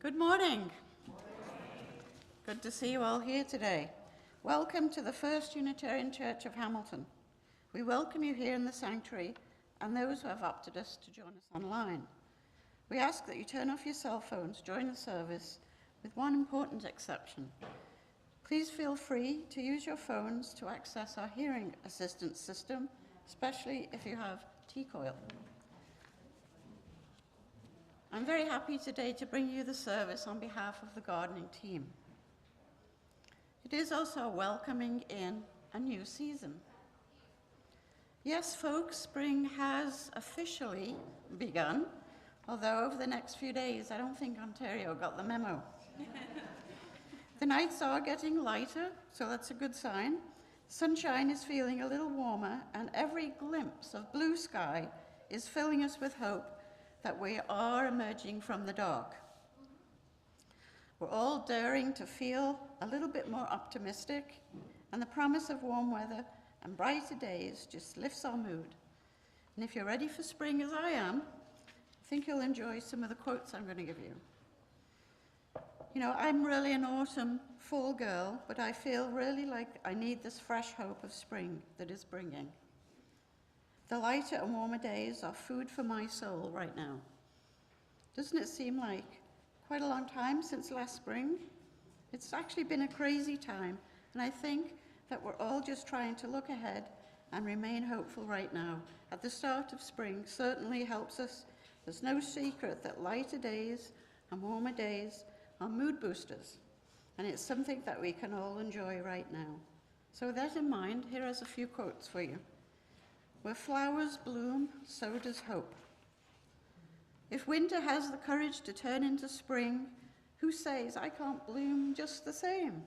Good morning. Good to see you all here today. Welcome to the First Unitarian Church of Hamilton. We welcome you here in the sanctuary and those who have opted us to join us online. We ask that you turn off your cell phones during the service, with one important exception. Please feel free to use your phones to access our hearing assistance system, especially if you have T-coil. I'm very happy today to bring you the service on behalf of the gardening team. It is also welcoming in a new season. Yes, folks, spring has officially begun, although over the next few days, I don't think Ontario got the memo. The nights are getting lighter, so that's a good sign. Sunshine is feeling a little warmer, and every glimpse of blue sky is filling us with hope that we are emerging from the dark. We're all daring to feel a little bit more optimistic, and the promise of warm weather and brighter days just lifts our mood. And if you're ready for spring as I am, I think you'll enjoy some of the quotes I'm going to give you. You know, I'm really an autumn, fall girl, but I feel really like I need this fresh hope of spring that is bringing. The lighter and warmer days are food for my soul right now. Doesn't it seem like quite a long time since last spring? It's actually been a crazy time, and I think that we're all just trying to look ahead and remain hopeful right now. At the start of spring certainly helps us. There's no secret that lighter days and warmer days are mood boosters, and it's something that we can all enjoy right now. So with that in mind, here are a few quotes for you. Where flowers bloom, so does hope. If winter has the courage to turn into spring, who says I can't bloom just the same?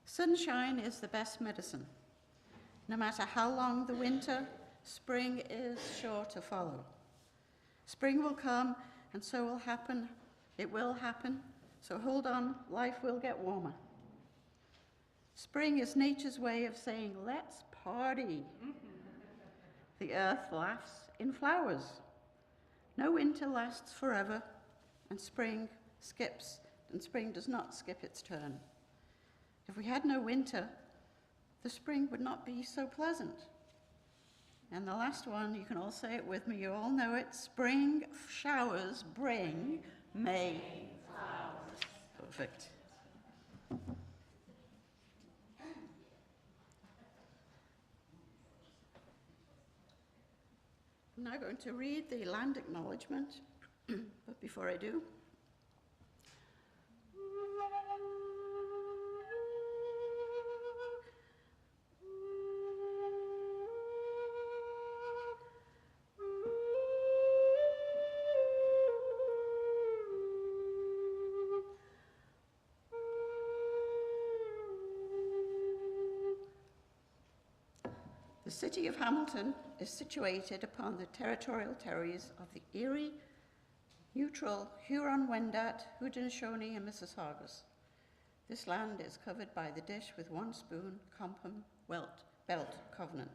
Sunshine is the best medicine. No matter how long the winter, spring is sure to follow. Spring will come, and so will happen. It will happen, so hold on, life will get warmer. Spring is nature's way of saying, let's party. The earth laughs in flowers. No winter lasts forever, and spring does not skip its turn. If we had no winter, the spring would not be so pleasant. And the last one, you can all say it with me, you all know it, spring showers bring May flowers. Perfect. I'm now going to read the land acknowledgement, but before I do, the city of Hamilton is situated upon the territorial territories of the Erie, Neutral, Huron-Wendat, Haudenosaunee, and Mississaugas. This land is covered by the Dish with One Spoon, Compom, Belt Covenant.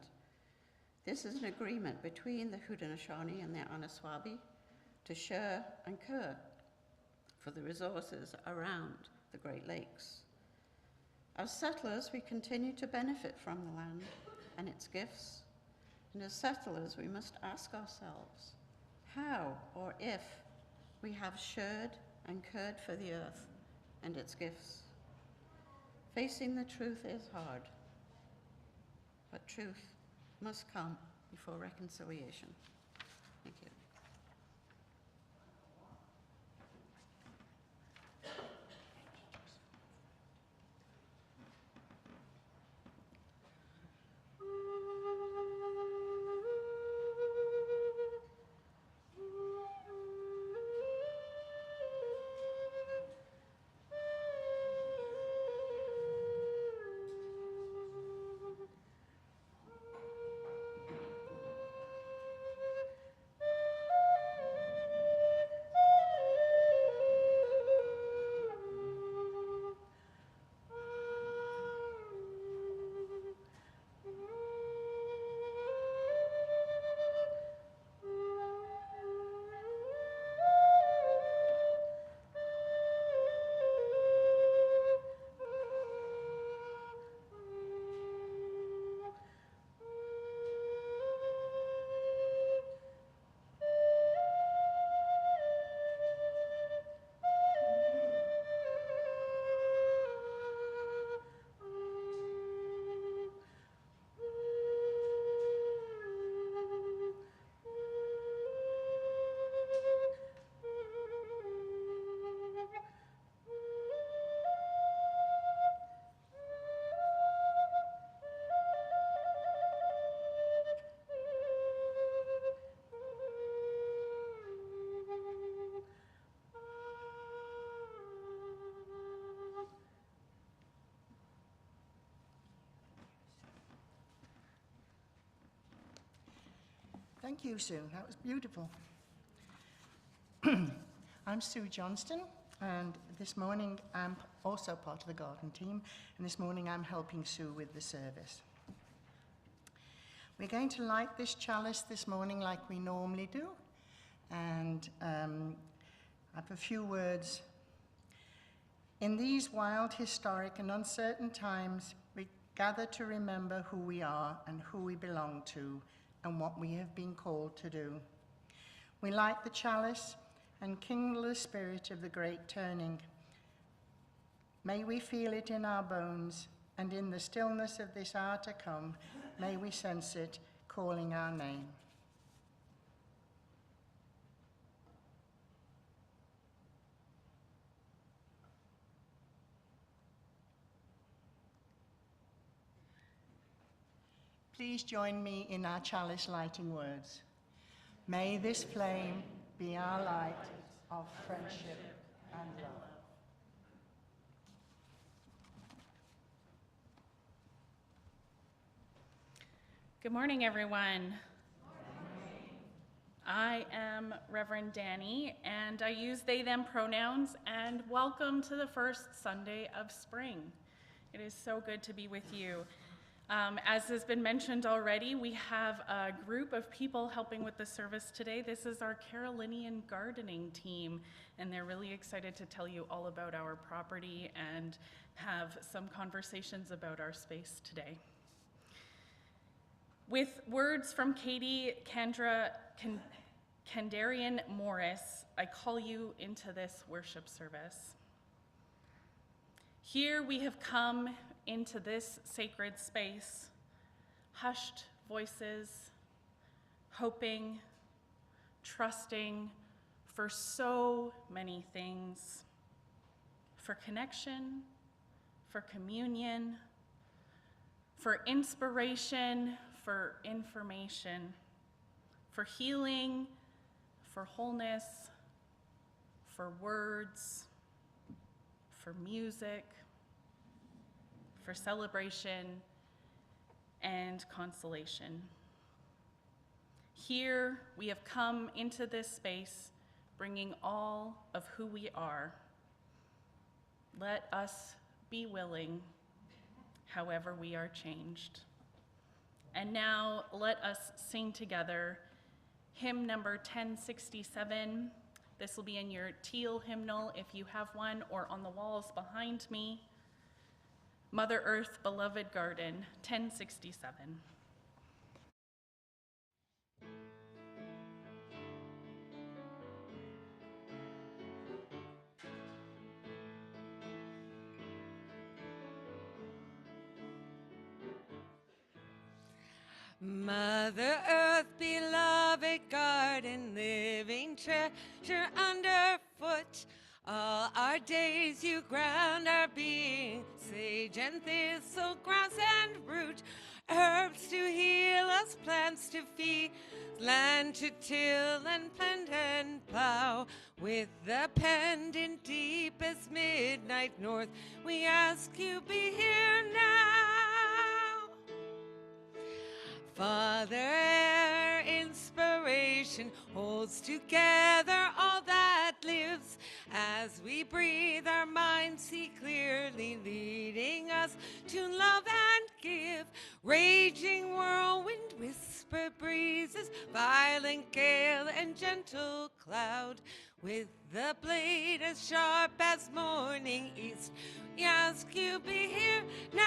This is an agreement between the Haudenosaunee and the Aniswabee to share and care for the resources around the Great Lakes. As settlers, we continue to benefit from the land and its gifts. And as settlers, we must ask ourselves how or if we have shared and cared for the earth and its gifts. Facing the truth is hard, but truth must come before reconciliation. Thank you. Thank you, Sue. That was beautiful. I'm Sue Johnston, and this morning I'm also part of the garden team, and this morning I'm helping Sue with the service. We're going to light this chalice this morning like we normally do, and I have a few words. In these wild, historic, and uncertain times, we gather to remember who we are and who we belong to and what we have been called to do. We light the chalice and kindle the spirit of the great turning. May we feel it in our bones, and in the stillness of this hour to come, may we sense it calling our name. Please join me in our chalice lighting words. May this flame be our light of friendship and love. Good morning, everyone. I am Reverend Danny, and I use they, them pronouns, and welcome to the first Sunday of spring. It is so good to be with you. As has been mentioned already, we have a group of people helping with the service today. This is our Carolinian Gardening Team, and they're really excited to tell you all about our property and have some conversations about our space today. With words from Katie Kandarian Morris, I call you into this worship service. Here we have come into this sacred space, hushed voices, hoping, trusting for so many things, for connection, for communion, for inspiration, for information, for healing, for wholeness, for words, for music, for celebration and consolation. Here we have come into this space bringing all of who we are. Let us be willing, however we are changed. And now let us sing together hymn number 1067. This will be in your teal hymnal if you have one, or on the walls behind me. Mother Earth, Beloved Garden, 1067. Mother Earth, beloved garden, living treasure underfoot. All our days you ground our being, sage and thistle, grass and root, herbs to heal us, plants to feed, land to till and plant and plow. With the pendant deep as midnight north, we ask you be here now. Father, air, inspiration holds together all that lives. As we breathe, our minds see clearly, leading us to love and give. Raging whirlwind, whisper breezes, violent gale and gentle cloud. With the blade as sharp as morning east, we ask you be here now.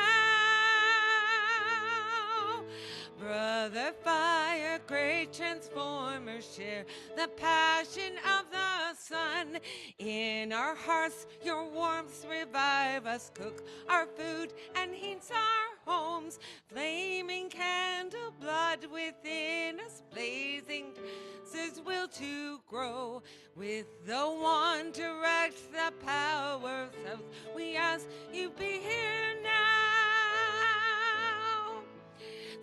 Brother fire, great transformer, share the passion of the sun. In our hearts, your warmth revive us, cook our food and heats our homes. Flaming candle, blood within us, blazing says will to grow. With the one direct the power south, we ask you be here now.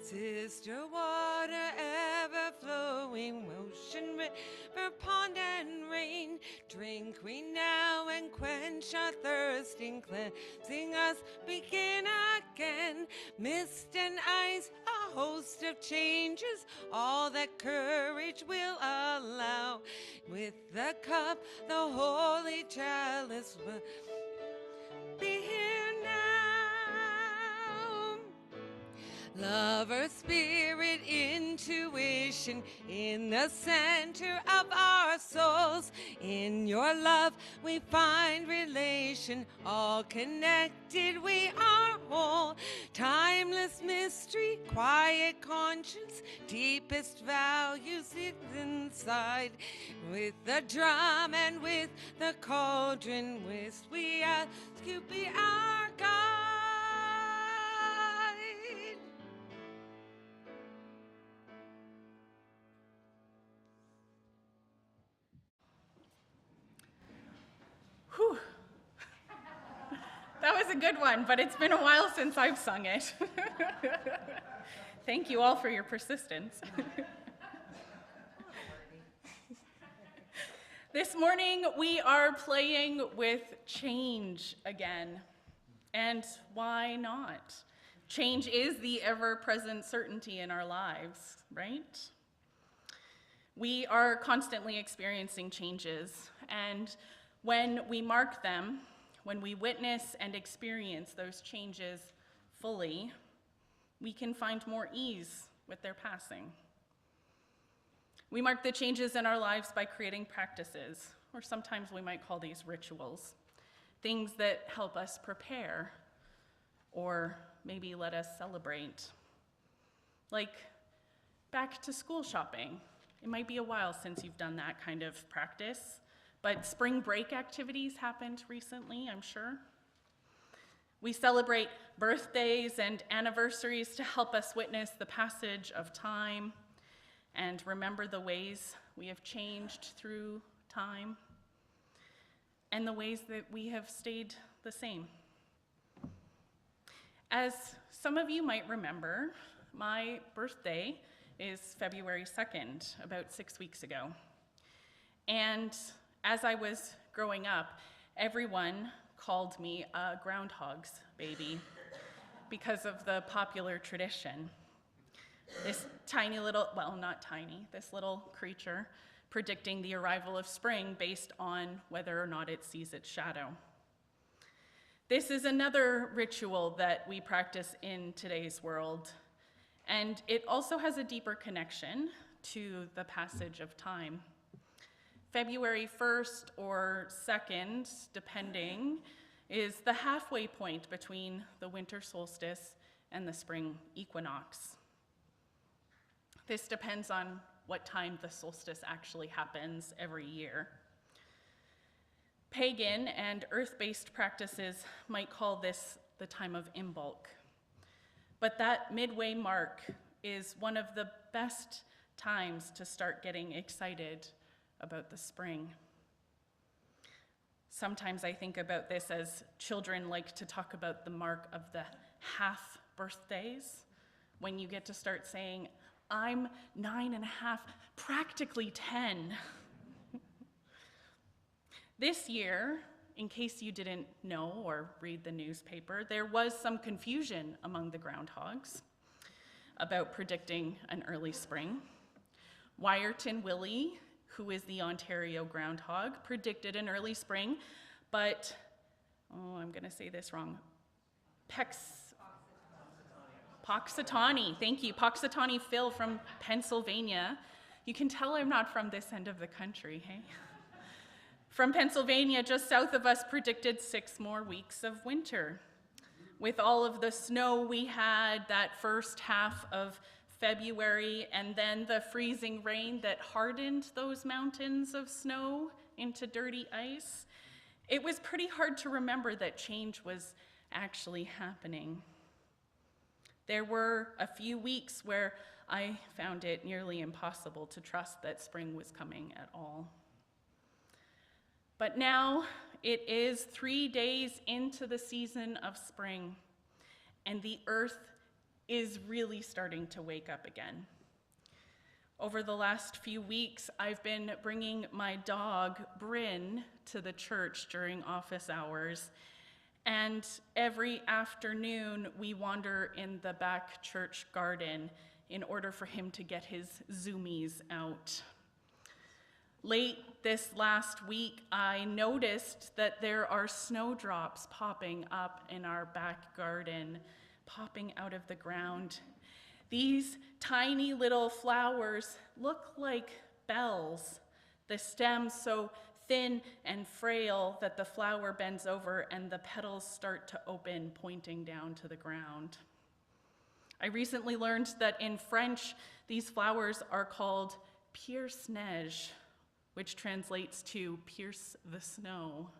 Sister water ever flowing, ocean, river, pond and rain, drink we now and quench our thirsting, cleansing us, begin again. Mist and ice, a host of changes, all that courage will allow. With the cup, the holy chalice will be here now. Lover, spirit, intuition, in the center of our souls. In your love we find relation, all connected we are whole. Timeless mystery, quiet conscience, deepest values inside. With the drum and with the cauldron whist, we ask you be our guide. Whew. That was a good one, but it's been a while since I've sung it. Thank you all for your persistence. This morning, we are playing with change again. And why not? Change is the ever-present certainty in our lives, right? We are constantly experiencing changes, and when we mark them, when we witness and experience those changes fully, we can find more ease with their passing. We mark the changes in our lives by creating practices, or sometimes we might call these rituals, things that help us prepare, or maybe let us celebrate. Like back to school shopping. It might be a while since you've done that kind of practice, but spring break activities happened recently, I'm sure. We celebrate birthdays and anniversaries to help us witness the passage of time and remember the ways we have changed through time and the ways that we have stayed the same. As some of you might remember, my birthday is February 2nd, about 6 weeks ago. And as I was growing up, everyone called me a groundhog's baby because of the popular tradition. This tiny little, well, not tiny, this little creature predicting the arrival of spring based on whether or not it sees its shadow. This is another ritual that we practice in today's world, and it also has a deeper connection to the passage of time. February 1st or 2nd, depending, is the halfway point between the winter solstice and the spring equinox. This depends on what time the solstice actually happens every year. Pagan and earth-based practices might call this the time of Imbolc. But that midway mark is one of the best times to start getting excited about the spring. Sometimes I think about this as children like to talk about the mark of the half birthdays, when you get to start saying, I'm 9.5, practically 10. This year, in case you didn't know or read the newspaper, there was some confusion among the groundhogs about predicting an early spring. Wyerton Willie, who is the Ontario groundhog, predicted an early spring, but, I'm gonna say this wrong, Poxitani, thank you, Poxitani Phil from Pennsylvania. You can tell I'm not from this end of the country, hey? From Pennsylvania, just south of us, predicted 6 more weeks of winter. With all of the snow we had that first half of February, and then the freezing rain that hardened those mountains of snow into dirty ice, it was pretty hard to remember that change was actually happening. There were a few weeks where I found it nearly impossible to trust that spring was coming at all. But now it is 3 days into the season of spring, and the earth is really starting to wake up again. Over the last few weeks, I've been bringing my dog, Bryn, to the church during office hours. And every afternoon, we wander in the back church garden in order for him to get his zoomies out. Late this last week, I noticed that there are snowdrops popping up in our back garden, popping out of the ground. These tiny little flowers look like bells, the stems so thin and frail that the flower bends over and the petals start to open, pointing down to the ground. I recently learned that in French, these flowers are called pierce-neige, which translates to pierce the snow.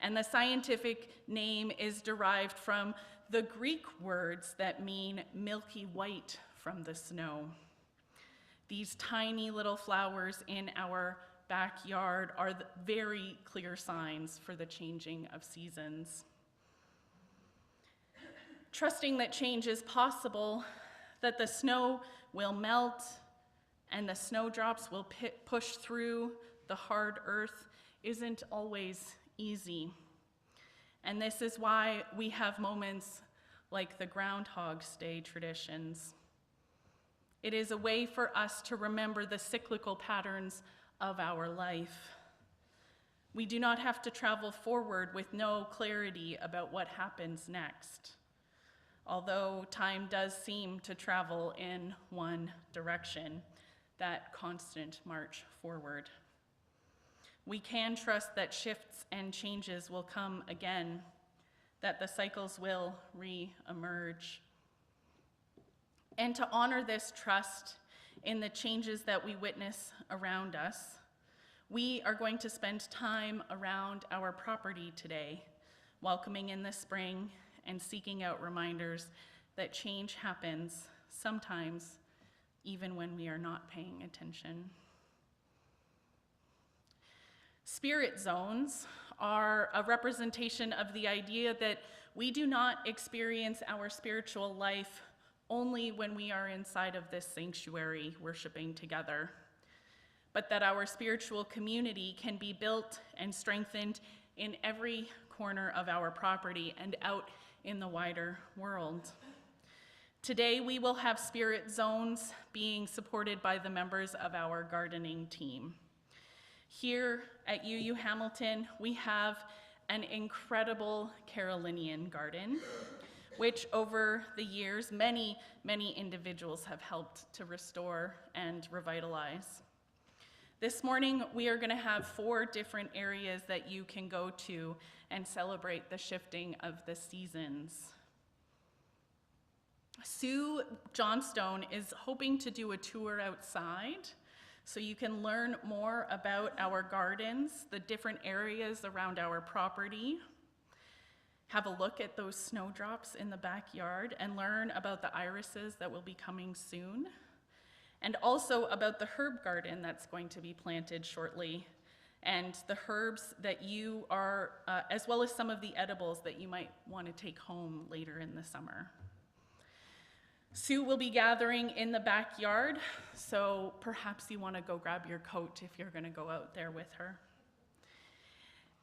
And the scientific name is derived from the Greek words that mean milky white from the snow. These tiny little flowers in our backyard are the very clear signs for the changing of seasons. Trusting that change is possible, that the snow will melt and the snowdrops will push through the hard earth isn't always easy. And this is why we have moments like the Groundhog's Day traditions. It is a way for us to remember the cyclical patterns of our life. We do not have to travel forward with no clarity about what happens next, although time does seem to travel in one direction, that constant march forward. We can trust that shifts and changes will come again, that the cycles will re-emerge. And to honor this trust in the changes that we witness around us, we are going to spend time around our property today, welcoming in the spring and seeking out reminders that change happens, sometimes even when we are not paying attention. Spirit zones are a representation of the idea that we do not experience our spiritual life only when we are inside of this sanctuary worshiping together, but that our spiritual community can be built and strengthened in every corner of our property and out in the wider world. Today, we will have spirit zones being supported by the members of our gardening team. Here at UU Hamilton, we have an incredible Carolinian garden, which over the years, many individuals have helped to restore and revitalize. This morning, we are going to have 4 different areas that you can go to and celebrate the shifting of the seasons. Sue Johnstone is hoping to do a tour outside so you can learn more about our gardens, the different areas around our property, have a look at those snowdrops in the backyard, and learn about the irises that will be coming soon, and also about the herb garden that's going to be planted shortly, and the herbs that you are, as well as some of the edibles that you might want to take home later in the summer. Sue will be gathering in the backyard, so perhaps you want to go grab your coat if you're going to go out there with her.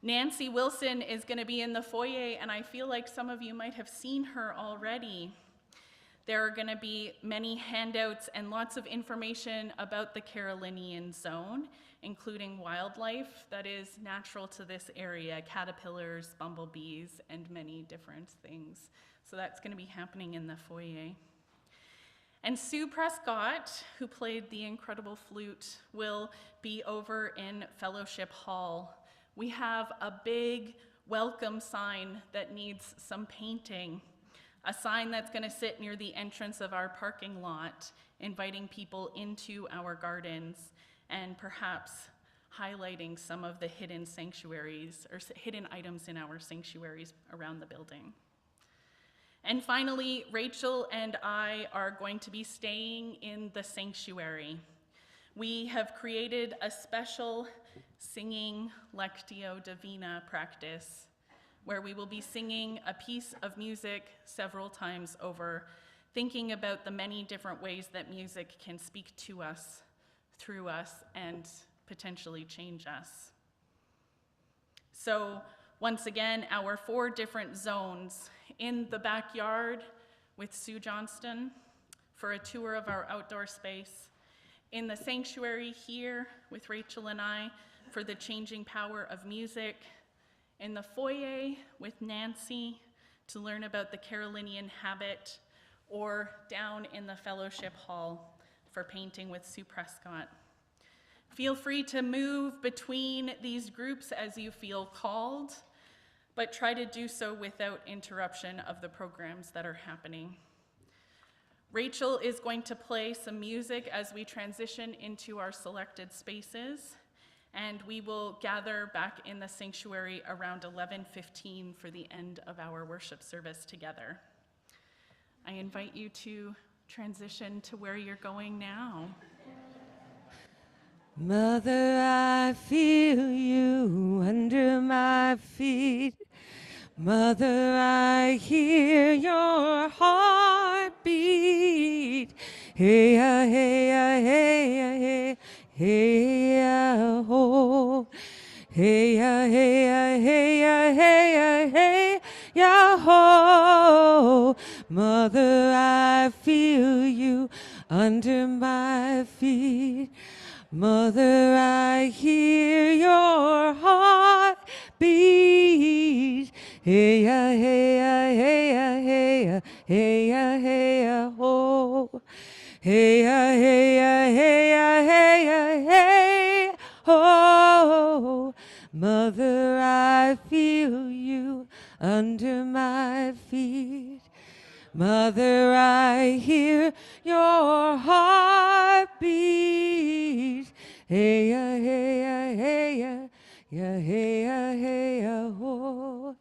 Nancy Wilson is going to be in the foyer, and I feel like some of you might have seen her already. There are going to be many handouts and lots of information about the Carolinian zone, including wildlife that is natural to this area, caterpillars, bumblebees, and many different things. So that's going to be happening in the foyer. And Sue Prescott, who played the incredible flute, will be over in Fellowship Hall. We have a big welcome sign that needs some painting, a sign that's going to sit near the entrance of our parking lot, inviting people into our gardens and perhaps highlighting some of the hidden sanctuaries or hidden items in our sanctuaries around the building. And finally, Rachel and I are going to be staying in the sanctuary. We have created a special singing Lectio Divina practice where we will be singing a piece of music several times over. thinking about the many different ways that music can speak to us, through us, and potentially change us. So once again, our 4 different zones: in the backyard with Sue Johnston for a tour of our outdoor space, in the sanctuary here with Rachel and I for the changing power of music, in the foyer with Nancy to learn about the Carolinian habit, or down in the fellowship hall for painting with Sue Prescott. Feel free to move between these groups as you feel called, but try to do so without interruption of the programs that are happening. Rachel is going to play some music as we transition into our selected spaces, and we will gather back in the sanctuary around 11:15 for the end of our worship service together. I invite you to transition to where you're going now. Mother, I feel you under my feet. Mother, I hear your heartbeat. Hey, hey, hey, hey, hey, ho. Hey, hey, hey, hey, hey, yeah, ho. Mother, I feel you under my feet. Mother, I hear your heartbeat. Hey, hey, hey, hey, hey, hey, ho. Hey, hey, hey, hey, hey, ho. Mother, I feel you under my feet. Mother, I hear your heartbeat. Hey, hey, hey, hey, hey, hey, ho.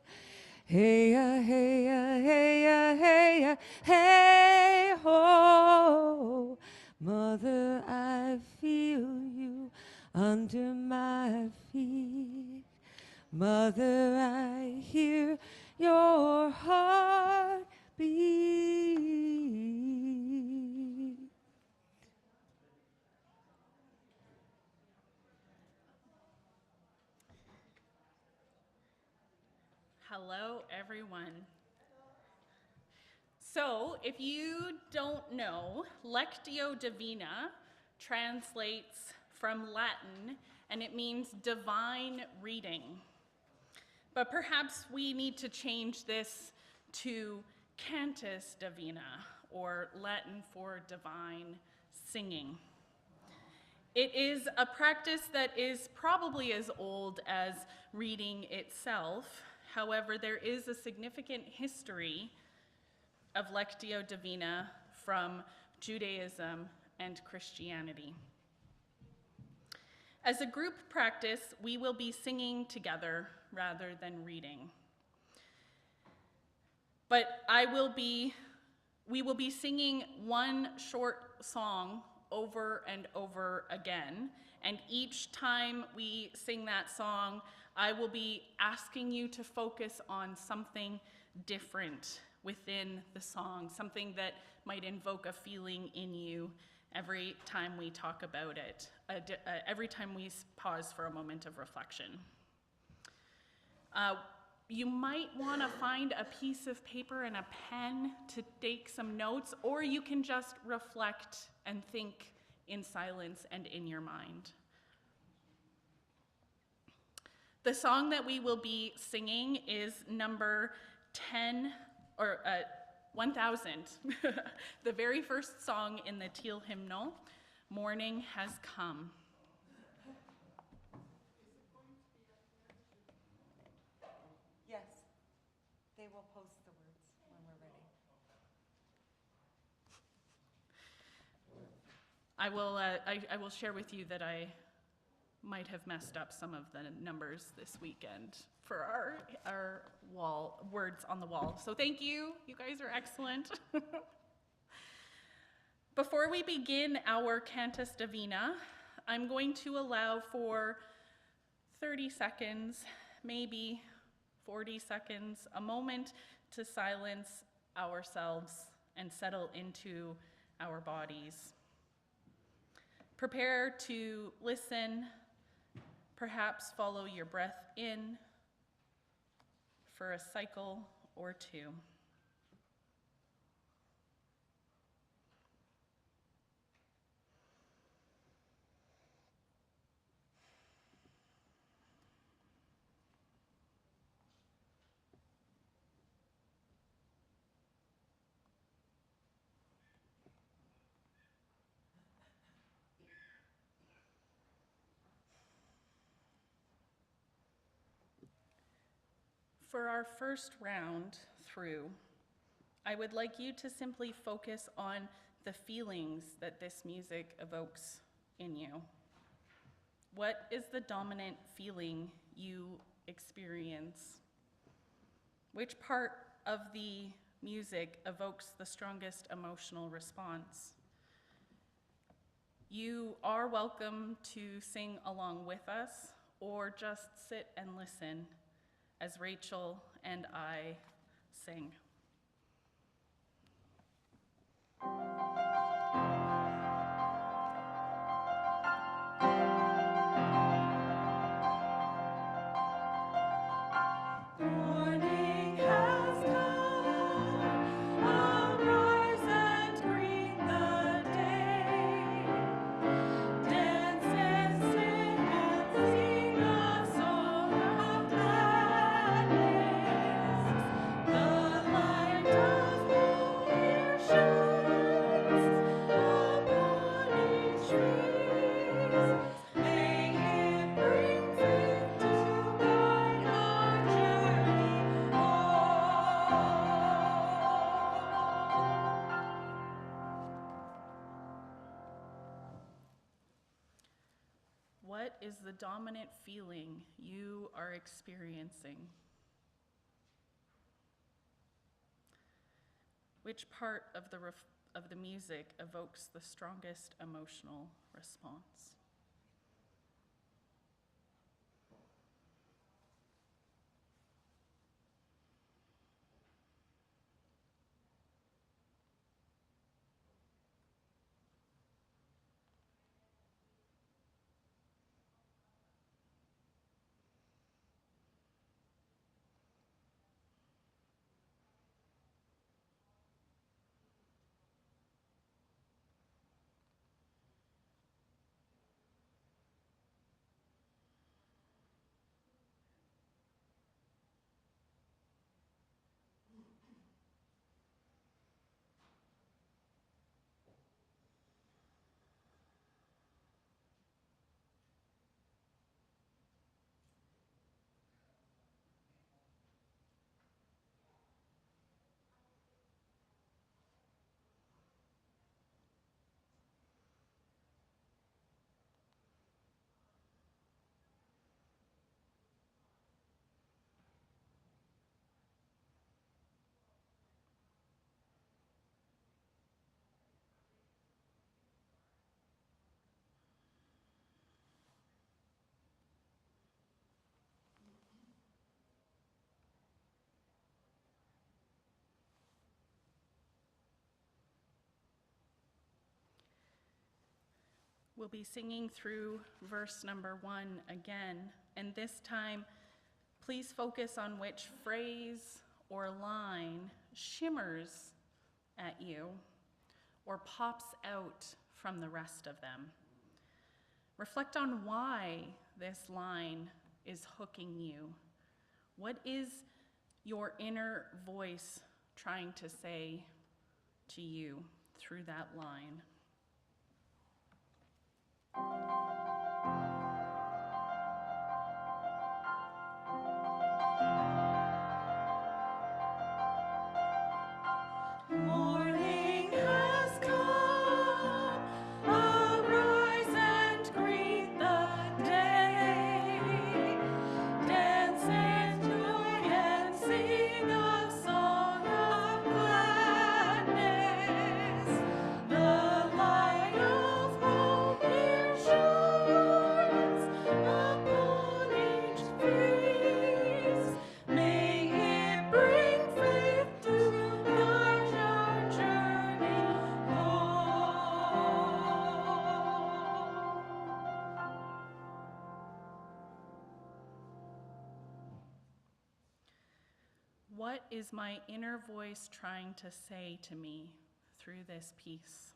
Hey, hey, hey, hey, hey, ho. Mother, I feel you under my feet. Mother, I hear your heartbeat. Hello, everyone. So, if you don't know, Lectio Divina translates from Latin, and it means divine reading. But perhaps we need to change this to Cantus Divina, or Latin for divine singing. It is a practice that is probably as old as reading itself. However, there is a significant history of Lectio Divina from Judaism and Christianity. As a group practice, we will be singing together rather than reading. But we will be singing one short song over and over again, and each time we sing that song, I will be asking you to focus on something different within the song, something that might invoke a feeling in you every time we talk about it, every time we pause for a moment of reflection. You might want to find a piece of paper and a pen to take some notes, or you can just reflect and think in silence and in your mind. The song that we will be singing is number 1000, the very first song in the Teal hymnal, Morning Has Come. Yes, they will post the words when we're ready. I will share with you that I might have messed up some of the numbers this weekend for our wall words on the wall. So thank you. You guys are excellent. Before we begin our Cantus Divina, I'm going to allow for 30 seconds, maybe 40 seconds, a moment to silence ourselves and settle into our bodies. Prepare to listen, perhaps follow your breath in for a cycle or two. For our first round through, I would like you to simply focus on the feelings that this music evokes in you. What is the dominant feeling you experience? Which part of the music evokes the strongest emotional response? You are welcome to sing along with us or just sit and listen as Rachel and I sing. Morning has come, arise and greet the day. Dance and sing and sing a song of gladness. The light of hope here shines upon each face. May it bring faith to guide our journey home. What is the dominant feeling you are experiencing? Which part of the music evokes the strongest emotional response? We'll be singing through verse number 1 again, and this time, please focus on which phrase or line shimmers at you or pops out from the rest of them. Reflect on why this line is hooking you. What is your inner voice trying to say to you through that line? Morning has come, arise and greet the day. Dance and joy and sing a song of gladness. The light of hope here shines What is my inner voice trying to say to me through this piece?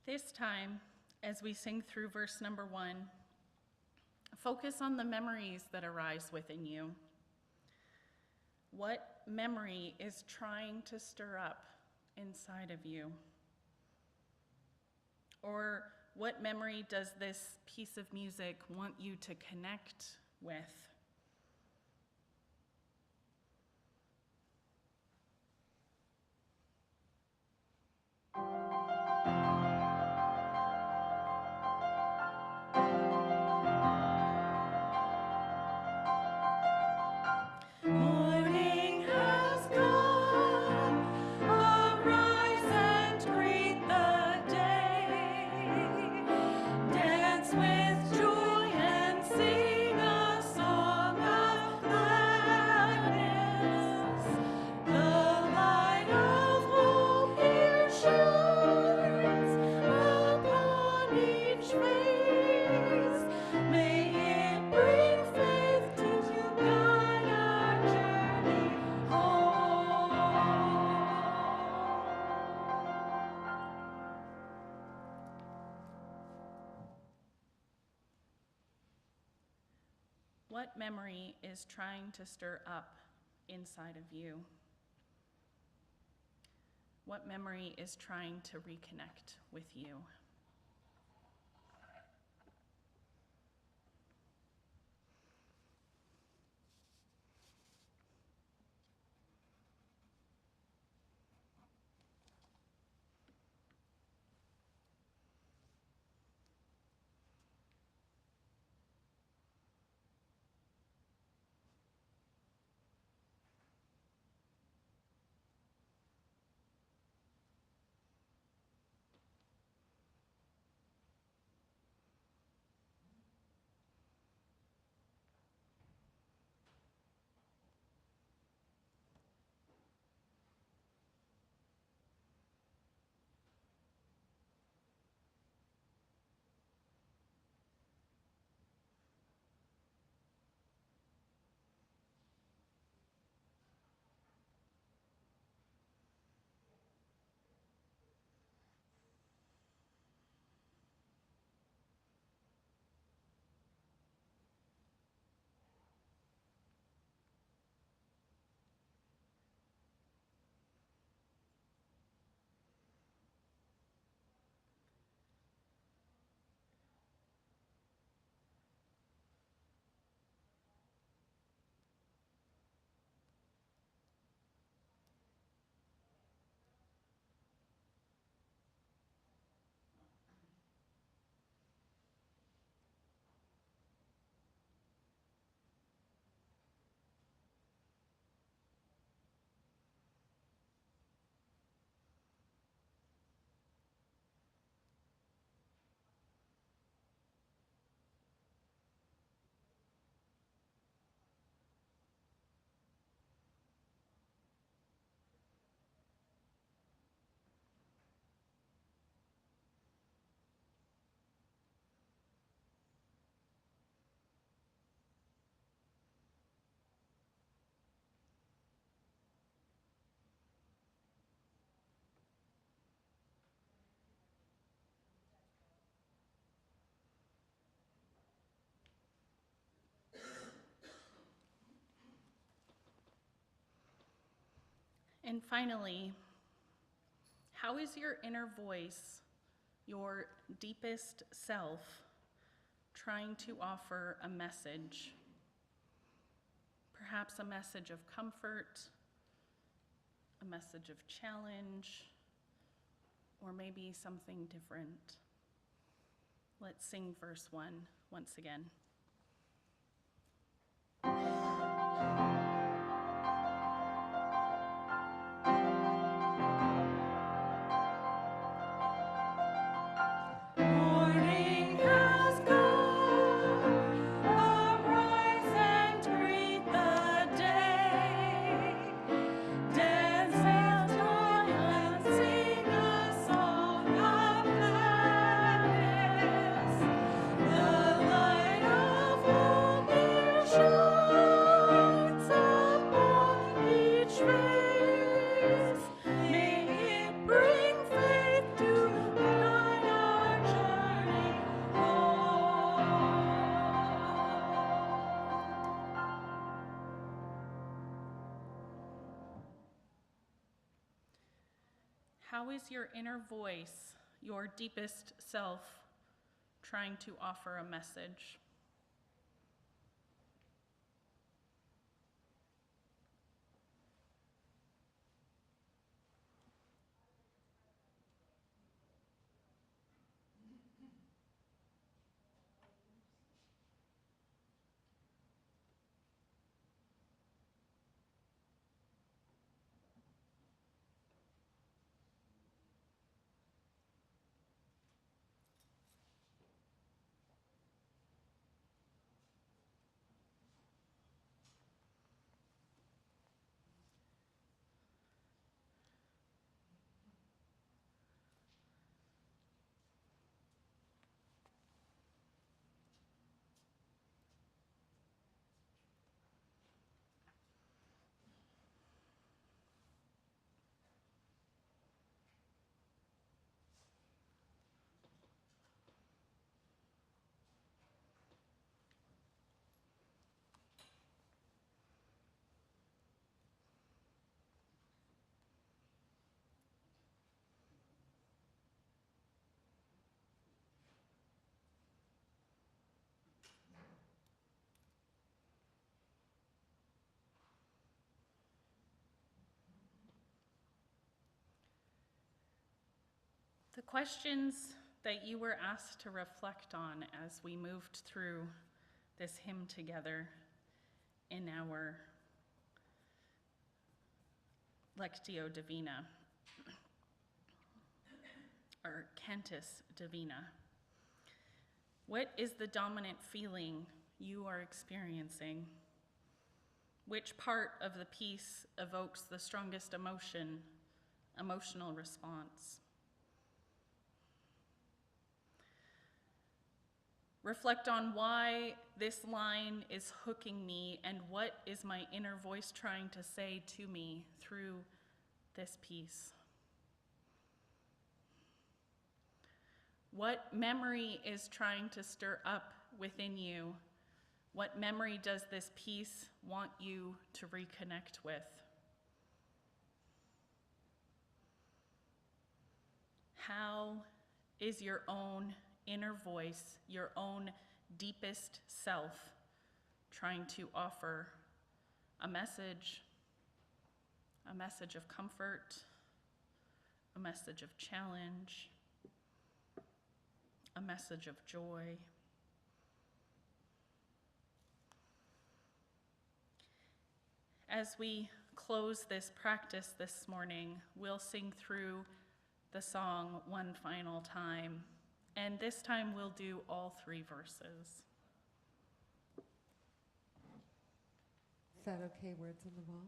This time, as we sing through verse number 1, focus on the memories that arise within you. What memory is trying to stir up inside of you? Or what memory does this piece of music want you to connect with? Morning has come, arise and greet the day. Dance with joy and sing a song of gladness. The light of hope here shines upon each face. May it bring faith to guide our journey home. What memory is trying to stir up inside of you? What memory is trying to reconnect with you? And finally, how is your inner voice, your deepest self, trying to offer a message? Perhaps a message of comfort, a message of challenge, or maybe something different. Let's sing verse 1 once again. Morning has come, arise and greet the day. Dance and toil and sing a song of gladness. The light of hope it shines upon each face. May it bring faith to guide our journey home. How is your inner voice, your deepest self, trying to offer a message? The questions that you were asked to reflect on as we moved through this hymn together in our Lectio Divina, or Cantus Divina. What is the dominant feeling you are experiencing? Which part of the piece evokes the strongest emotional response? Reflect on why this line is hooking me and what is my inner voice trying to say to me through this piece. What memory is trying to stir up within you? What memory does this piece want you to reconnect with? How is your own inner voice, your own deepest self, trying to offer a message of comfort, a message of challenge, a message of joy? As we close this practice this morning, we'll sing through the song one final time. And this time we'll do all 3 verses. Is that okay, words on the wall?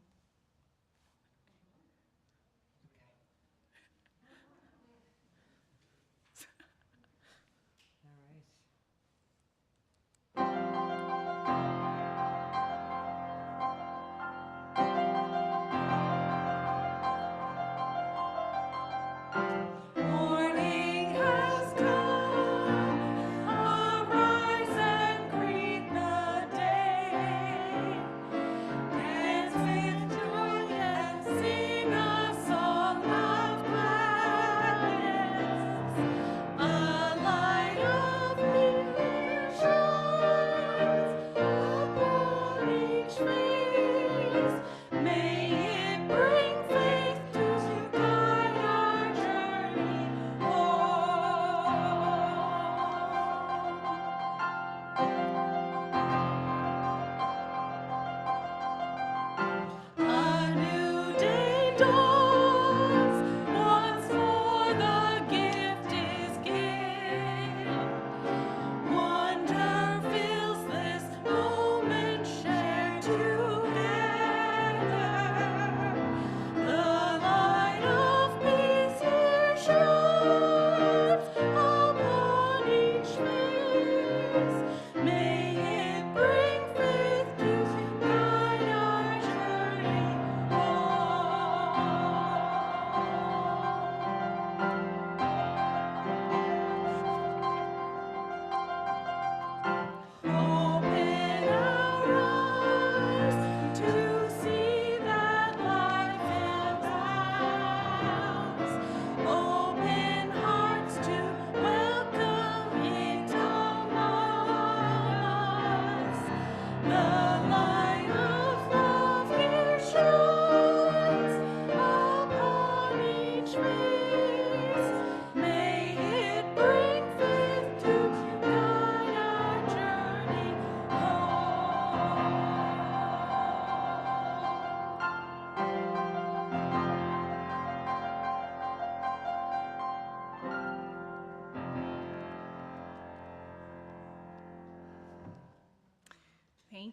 Morning has come, arise and greet the day. Dance with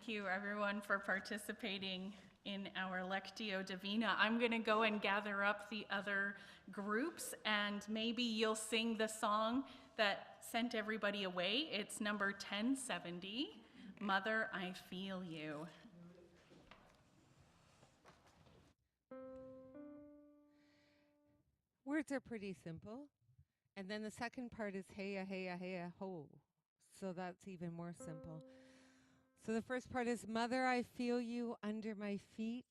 Thank you, everyone, for participating in our Lectio Divina. I'm going to go and gather up the other groups, and maybe you'll sing the song that sent everybody away. It's number 1070, Mother, I Feel You. Words are pretty simple. And then the second part is heya, heya, heya, ho. So that's even more simple. So the first part is, Mother, I feel you under my feet.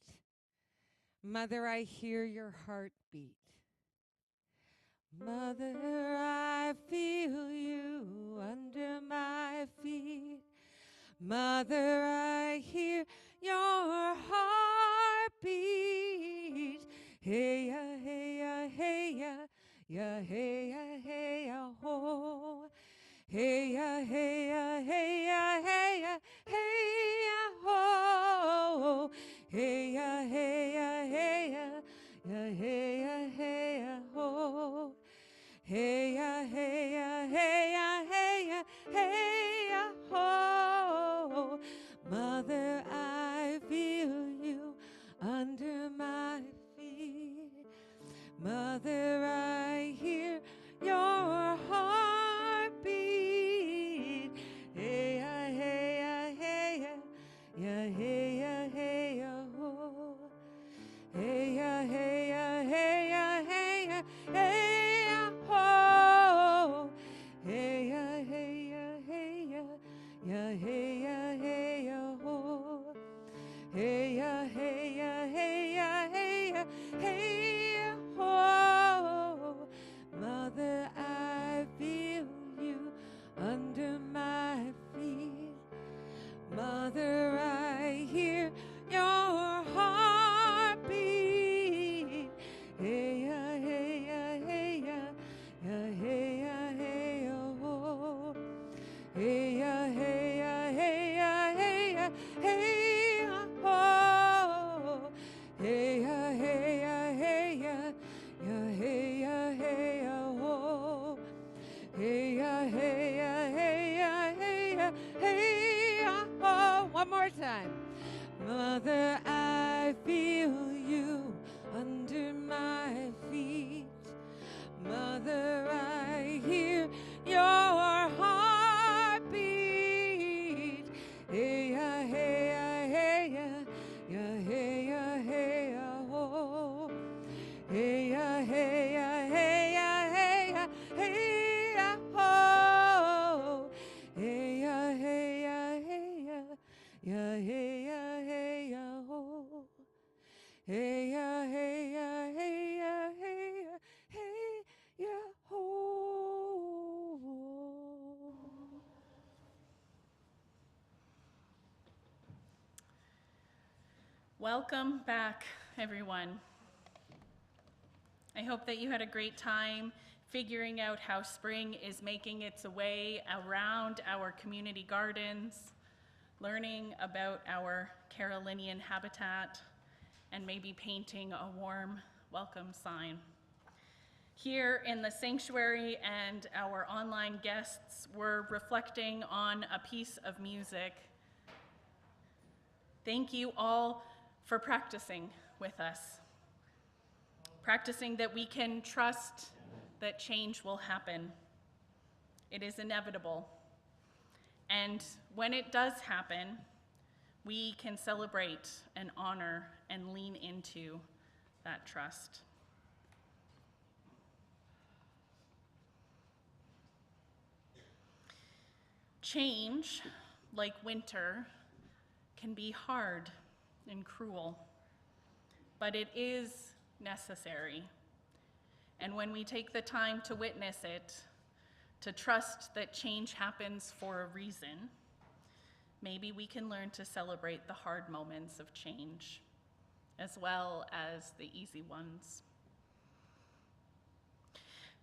Mother, I hear your heartbeat. Mother, I feel you under my feet. Mother, I hear your heartbeat. Hey ya, hey ya, hey ya, ya hey ya, hey ya, ho. Hey ya, hey ya, hey ya, hey ya, hey ya, ho. Hey ya, hey ya, hey ya, ya hey ya, hey ya, ho. Hey ya, hey ya, hey ya, hey ya, hey ya, ho. Mother, I feel you under my feet. Mother, I hear your heartbeat. Hey ya, hey ya, hey ya, ya hey ya, hey ya, ho. Hey ya, hey ya, hey ya, hey ya, hey ya, ho. Hey ya, hey ya, hey ya, ya hey ya, hey ya, ho. Hey ya, hey ya, hey ya, hey ya, hey ya, ho. Mother, I feel you under my feet. Mother, I hear your heartbeat. Hey ya, hey ya, hey ya, ya hey ya, hey ya, ho. Hey ya, hey ya, hey ya, hey ya, hey ya, ho. Hey ya, hey ya, hey ya, ya hey ya, hey ya, ho. Hey ya, hey ya, hey ya, hey ya, hey ya, ho. One more time. Mother, I feel you under my feet. Mother, I hear your heartbeat. Hey ya, hey ya, hey ya, ya hey ya, hey ya, ho. Hey ya, hey ya, hey ya, hey ya, hey ya, ho. Hey ya, hey ya, hey ya, ya hey ya, hey ya, ho. Hey ya, hey ya, hey ya, hey ya, hey ya, ho. Welcome back, everyone. I hope that you had a great time figuring out how spring is making its way around our community gardens, learning about our Carolinian habitat, and maybe painting a warm welcome sign. Here in the sanctuary and our online guests were reflecting on a piece of music. Thank you all for practicing with us. Practicing that we can trust that change will happen. It is inevitable. And when it does happen, we can celebrate and honor and lean into that trust. Change, like winter, can be hard and cruel, but it is necessary. And when we take the time to witness it, to trust that change happens for a reason, maybe we can learn to celebrate the hard moments of change, as well as the easy ones.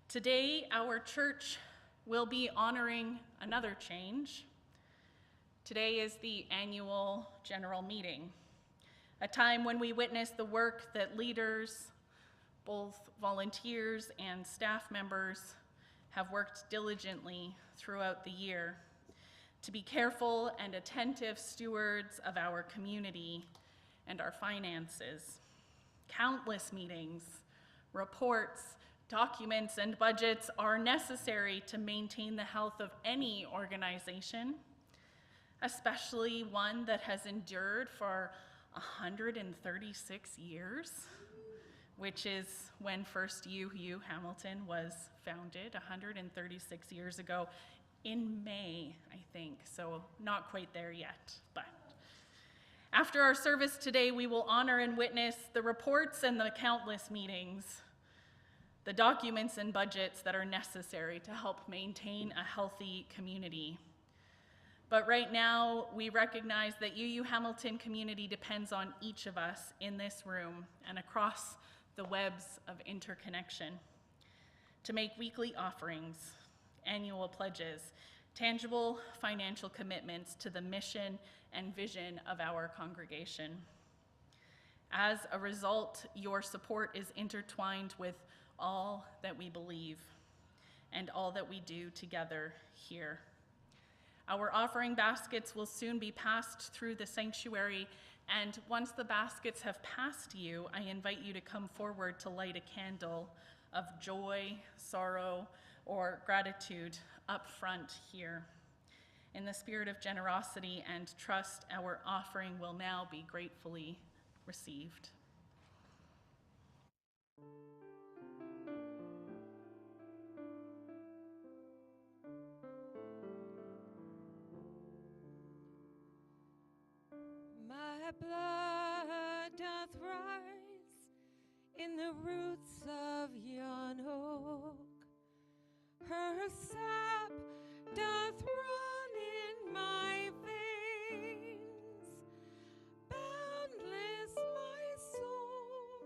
Today, our church will be honoring another change. Today is the annual general meeting, a time when we witness the work that leaders, both volunteers and staff members, have worked diligently throughout the year. to be careful and attentive stewards of our community and our finances. Countless meetings, reports, documents, and budgets are necessary to maintain the health of any organization, especially one that has endured for 136 years, which is when first UU Hamilton was founded 136 years ago in May, I think, so not quite there yet. But after our service today, we will honor and witness the reports and the countless meetings, the documents and budgets that are necessary to help maintain a healthy community. But right now, we recognize that UU Hamilton community depends on each of us in this room and across the webs of interconnection to make weekly offerings, annual pledges, tangible financial commitments to the mission and vision of our congregation. As a result, your support is intertwined with all that we believe and all that we do together here. Our offering baskets will soon be passed through the sanctuary, and once the baskets have passed you, I invite you to come forward to light a candle of joy, sorrow, or gratitude up front here. In the spirit of generosity and trust, our offering will now be gratefully received. My blood doth rise in the roots of yon oak. Her sap doth run in my veins. Boundless my soul,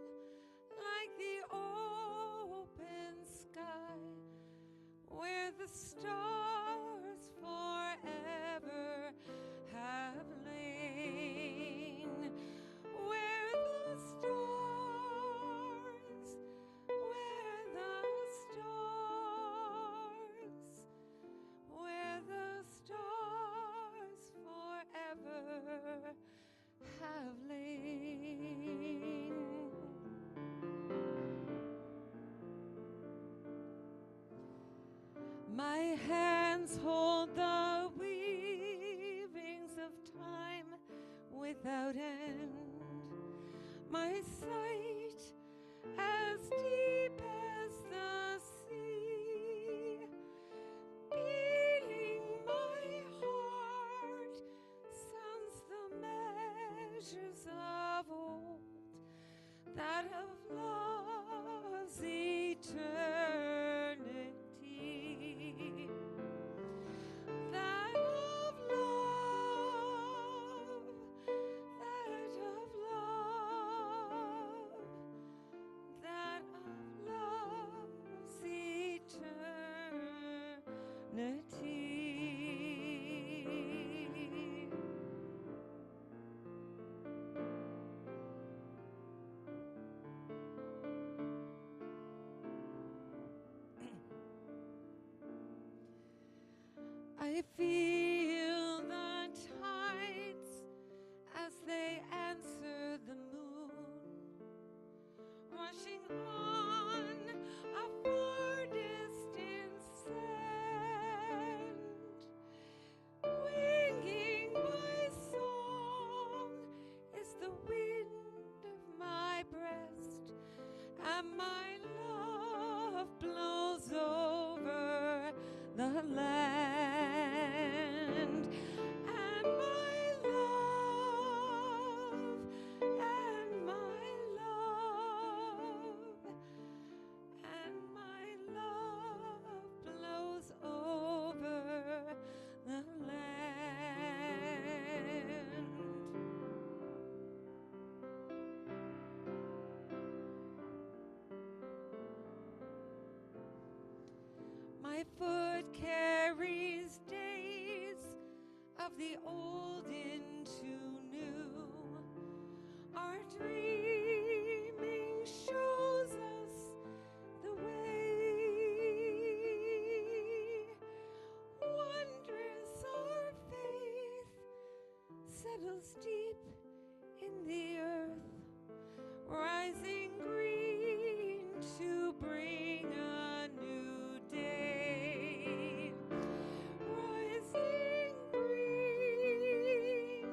like the open sky, where the stars forever have lain. Where the stars, where the stars, where the stars forever have lain. My hands hold the weavings of time without end. My sight as deep as the sea. Beating my heart sounds the measures of old, that of love's eternity. That of love, that of love, that of love's eternity. I feel the tides as they answer the moon, rushing on a far distant sand. Winging my song is the wind of my breast, and my love blows over the land. And my love, and my love, and my love blows over the land. My foot carries days of the old into new. Our dreaming shows us the way. Wondrous our settles deep in the earth, rising green to bring a new day. Rising green,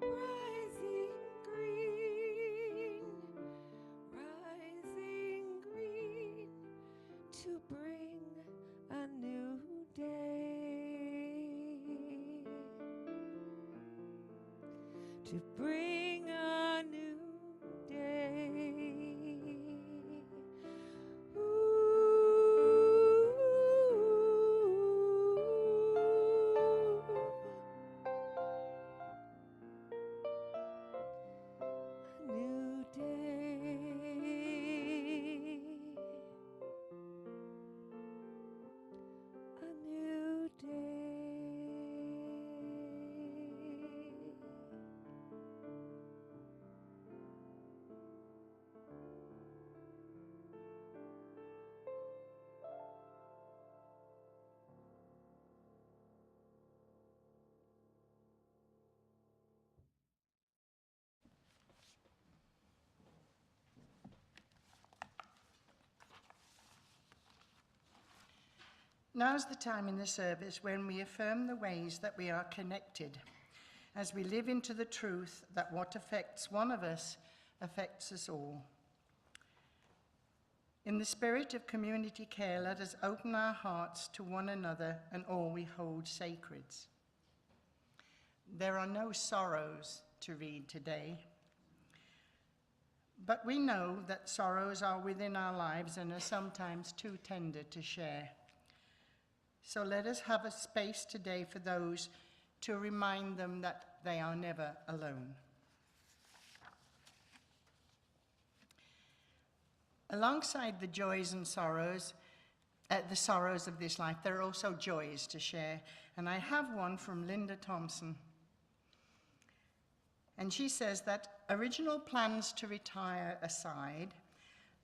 rising green, rising green to bring a new day. To bring a new day. A new day. A new day. Now's the time in the service when we affirm the ways that we are connected, as we live into the truth that what affects one of us affects us all. In the spirit of community care, let us open our hearts to one another and all we hold sacred. There are no sorrows to read today, but we know that sorrows are within our lives and are sometimes too tender to share. So let us have a space today for those to remind them that they are never alone. Alongside the joys and sorrows, the sorrows of this life, there are also joys to share. And I have one from Linda Thompson. And she says that original plans to retire aside,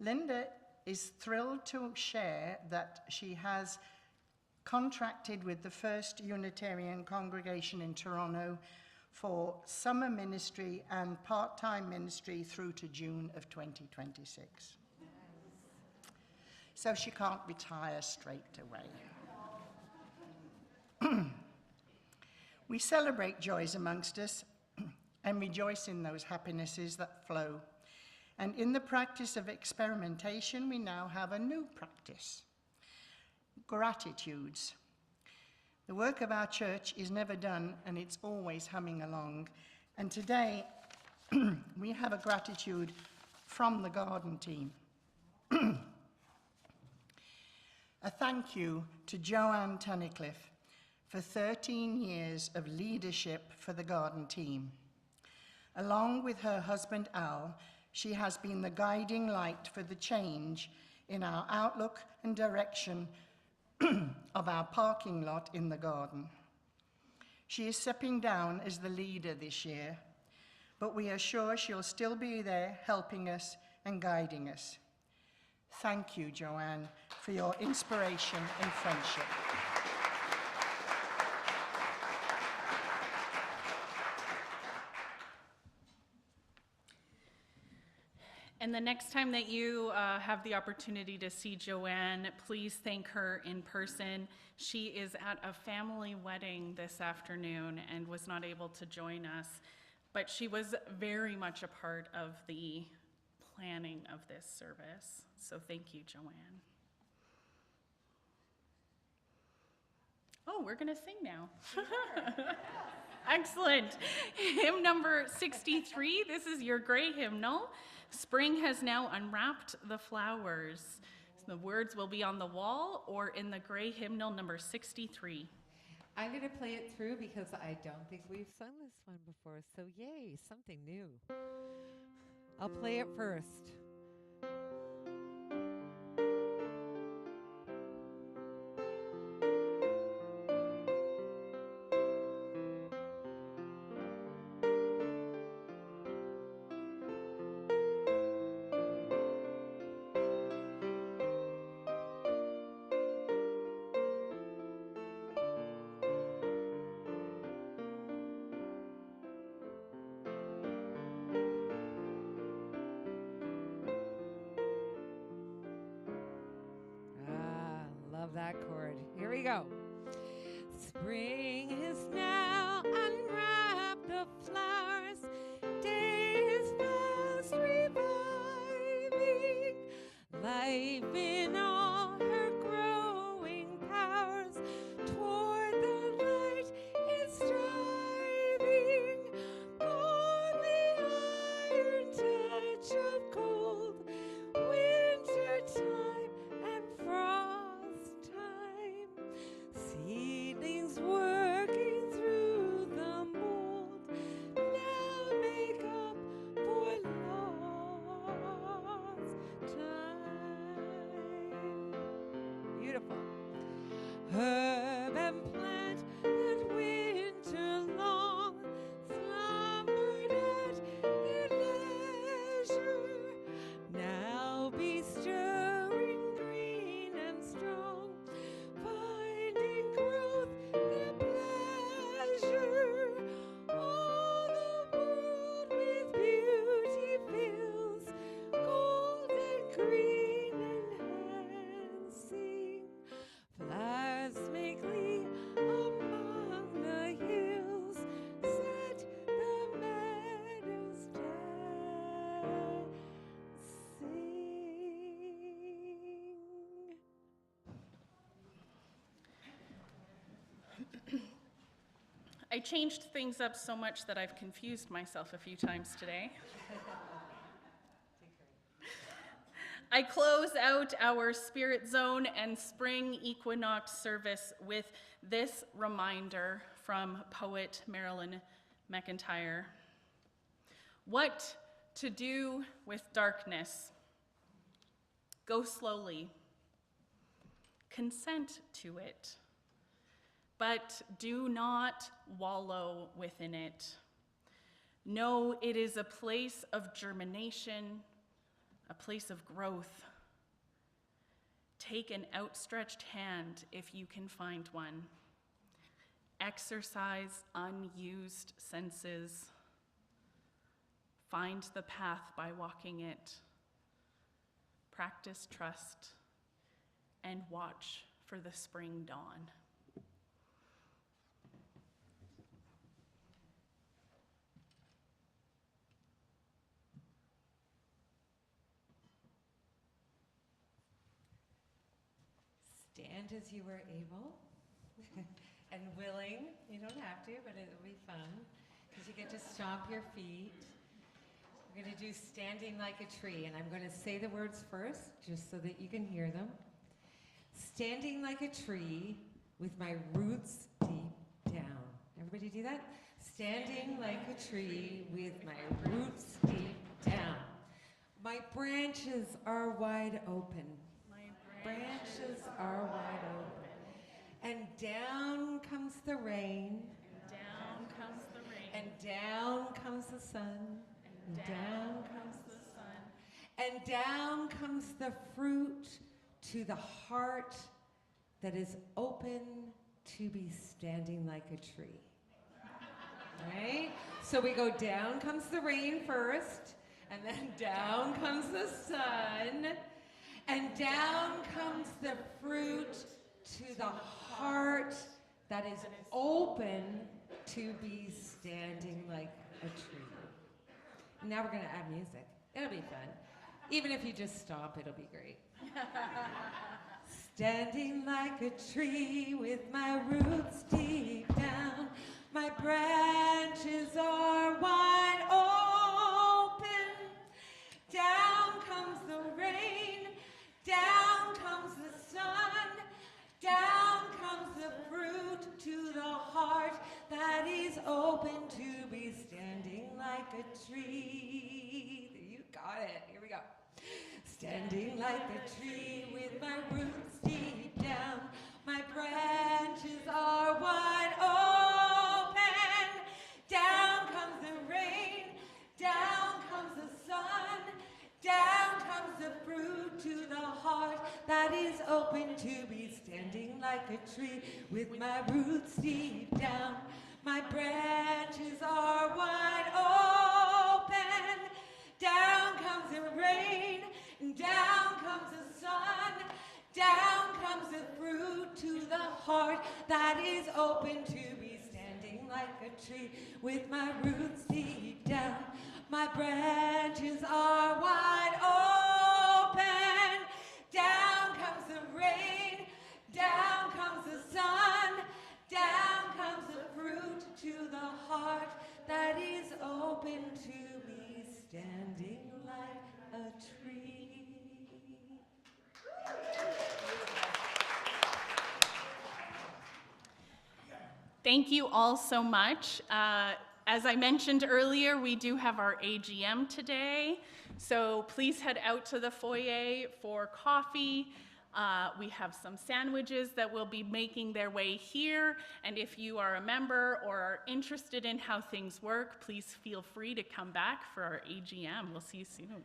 Linda is thrilled to share that she has contracted with the First Unitarian Congregation in Toronto for summer ministry and part-time ministry through to June of 2026. So she can't retire straight away. We celebrate joys amongst us and rejoice in those happinesses that flow. And in the practice of experimentation, we now have a new practice. Gratitudes. The work of our church is never done and it's always humming along. And today we have a gratitude from the garden team. A thank you to Joanne Tunnicliffe for 13 years of leadership for the garden team. Along with her husband Al, she has been the guiding light for the change in our outlook and direction of our parking lot in the garden. She is stepping down as the leader this year, but we are sure she'll still be there helping us and guiding us. Thank you, Joanne, for your inspiration and friendship. And the next time that you have the opportunity to see Joanne, please thank her in person. She is at a family wedding this afternoon and was not able to join us, but she was very much a part of the planning of this service. So thank you, Joanne. Oh, we're gonna sing now. Excellent. Hymn number 63, this is your gray hymnal. Spring has now unwrapped the flowers. The words will be on the wall or in the gray hymnal number 63. I'm going to play it through because I don't think we've sung this one before. So yay, something new. I'll play it first. love that chord. Here we go. Spring is now, unwrap the flowers. Day is fast reviving. Life in all her growing powers toward the light is striving. On the iron touch of cold, winter time and frost time. Seedlings working through the mold now make up for lost time. Beautiful. Herb and plant that winter long slumbered at their leisure now be stirring green and strong, finding growth their pleasure. All the world with beauty fills, gold and green enhancing. Flowers make glee among the hills, set the meadows dancing. I changed things up so much that I've confused myself a few times today. I close out our Spirit Zone and Spring Equinox service with this reminder from poet Marilyn McIntyre. What to do with darkness? Go slowly. Consent to it. But do not wallow within it. Know it is a place of germination, a place of growth. Take an outstretched hand if you can find one. Exercise unused senses. Find the path by walking it. Practice trust and watch for the spring dawn. Stand as you are able and willing. You don't have to, but it'll be fun because you get to stomp your feet. We're going to do standing like a tree, and I'm going to say the words first just so that you can hear them. Standing like a tree with my roots deep down. Everybody do that? Standing like a tree with my roots deep down. My branches are wide open. Branches are wide open. And down comes the rain. Down comes the rain. And down comes the sun. And down comes the sun. And down comes the fruit to the heart that is open to be standing like a tree. Right? So we go down comes the rain first, and then down comes the sun. And down comes the fruit to the heart that is open to be standing like a tree. Now we're going to add music. It'll be fun. Even if you just stomp, it'll be great. Standing like a tree with my roots deep down, my branches are wide open. Down comes the rain. Down comes the sun, down comes the fruit to the heart that is open to be standing like a tree. You got it. Here we go. Standing like a tree with my roots deep down, my branches are wide open. Down comes the rain, down comes the sun, down comes the fruit to the heart that is open to be standing like a tree with my roots deep down. My branches are wide open. Down comes the rain, down comes the sun, down comes the fruit that is open to me, standing like a tree with my roots deep down. My branches are wide open. Down comes the rain, down comes the sun, down comes the fruit to the heart that is open to me, standing like a tree. Thank you all so much. As I mentioned earlier, we do have our AGM today, so please head out to the foyer for coffee. We have some sandwiches that will be making their way here, and if you are a member or are interested in how things work, please feel free to come back for our AGM. We'll see you soon.